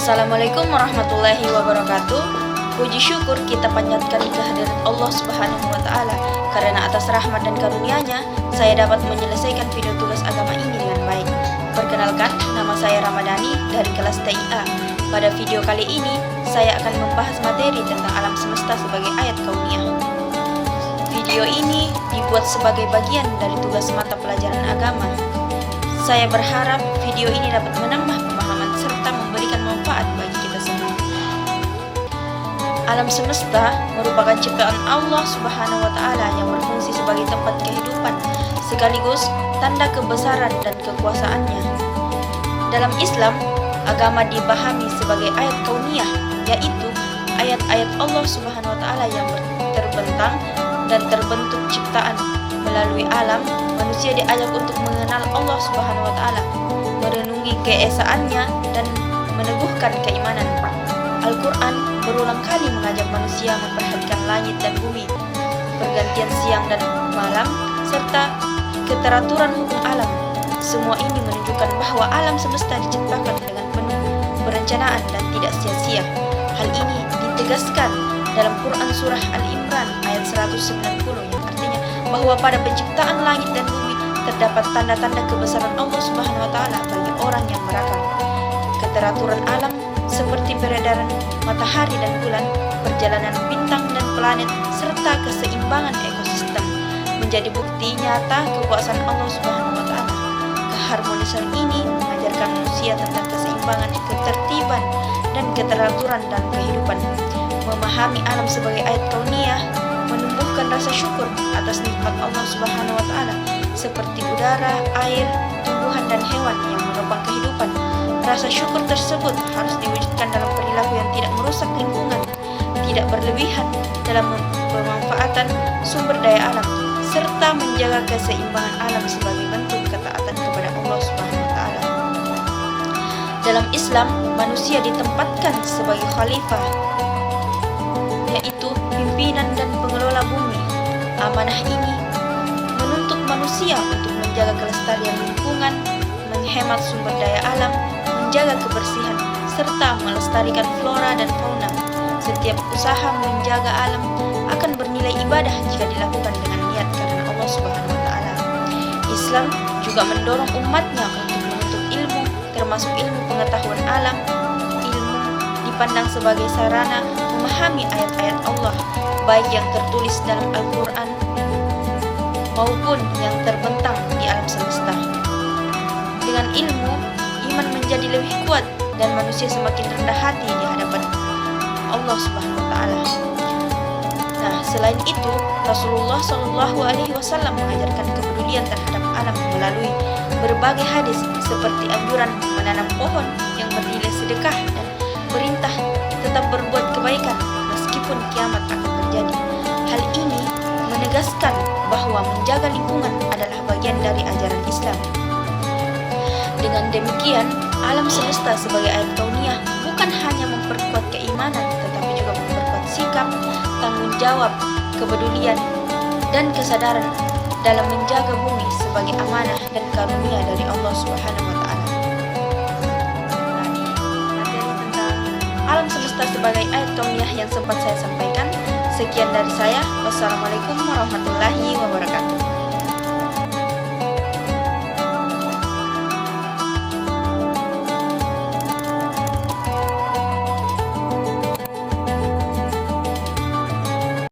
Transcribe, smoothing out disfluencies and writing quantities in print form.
Assalamualaikum warahmatullahi wabarakatuh. Puji syukur kita panjatkan kehadirat Allah Subhanahu wa Ta'ala, karena atas rahmat dan karunia-Nya saya dapat menyelesaikan video tugas agama ini dengan baik. Perkenalkan, nama saya Ramadhani dari kelas TIA. Pada video kali ini saya akan membahas materi tentang alam semesta sebagai ayat kauniyah. Video ini dibuat sebagai bagian dari tugas mata pelajaran agama. Saya berharap video ini dapat menambah pemahaman serta memberikan manfaat bagi kita semua. Alam semesta merupakan ciptaan Allah Subhanahu wa Ta'ala yang berfungsi sebagai tempat kehidupan, sekaligus tanda kebesaran dan kekuasaannya. Dalam Islam, agama dipahami sebagai ayat kauniyah, yaitu ayat-ayat Allah Subhanahu wa Ta'ala yang terbentang dan terbentuk ciptaan. Melalui alam, manusia diajak untuk mengenal Allah Subhanahu wa Ta'ala, merenungi keesaannya dan meneguhkan keimanan. Al-Quran berulang kali mengajak manusia memperhatikan langit dan bumi, pergantian siang dan malam, serta keteraturan hukum alam. Semua ini menunjukkan bahwa alam semesta diciptakan dengan penuh perencanaan dan tidak sia-sia. Hal ini ditegaskan dalam Quran Surah Al-Imran ayat 190 yang artinya bahwa pada penciptaan langit dan bumi terdapat tanda-tanda kebesaran Allah Subhanahu wa Ta'ala bagi orang yang berakal. Keteraturan alam seperti peredaran matahari dan bulan, perjalanan bintang dan planet, serta keseimbangan ekosistem menjadi bukti nyata kekuasaan Allah Subhanahu wa Ta'ala. Keharmonisan ini mengajarkan manusia tentang keseimbangan, ketertiban, dan keteraturan dalam kehidupan. Memahami alam sebagai ayat kauniyah menumbuhkan rasa syukur atas nikmat Allah Subhanahu wa Ta'ala seperti udara, air, tumbuhan dan hewan yang menopang kehidupan. Rasa syukur tersebut harus diwujudkan dalam perilaku yang tidak merusak lingkungan, tidak berlebihan dalam pemanfaatan sumber daya alam, serta menjaga keseimbangan alam sebagai bentuk ketaatan kepada Allah Subhanahu wa Ta'ala. Dalam Islam, manusia ditempatkan sebagai khalifah, yaitu pimpinan dan pengelola bumi. Amanah ini menuntut manusia untuk menjaga kelestarian lingkungan, menghemat sumber daya alam, menjaga kebersihan, serta melestarikan flora dan fauna. Setiap usaha menjaga alam akan bernilai ibadah jika dilakukan dengan niat karena Allah Subhanahu wa Ta'ala. Islam juga mendorong umatnya untuk menuntut ilmu, termasuk ilmu pengetahuan alam. Ilmu dipandang sebagai sarana memahami ayat-ayat Allah, baik yang tertulis dalam Al-Quran maupun yang terbentang di alam semesta. Dengan ilmu, iman menjadi lebih kuat dan manusia semakin rendah hati di hadapan Allah Subhanahu wa Ta'ala. Nah, selain itu, Rasulullah SAW mengajarkan kepedulian terhadap alam melalui berbagai hadis seperti anjuran menanam pohon yang bernilai sedekah dan perintah tetap berbuat kebaikan meskipun kiamat akan terjadi. Hal ini menegaskan bahwa menjaga lingkungan adalah bagian dari ajaran Islam. Dengan demikian, alam semesta sebagai ayat kauniyah bukan hanya memperkuat keimanan, tetapi juga memperkuat sikap, tanggung jawab, kepedulian, dan kesadaran dalam menjaga bumi sebagai amanah dan karunia dari Allah Subhanahu wa Ta'ala. Tadi materi tentang alam semesta sebagai ayat kauniyah yang sempat saya sampaikan. Sekian dari saya. Wassalamualaikum warahmatullahi wabarakatuh.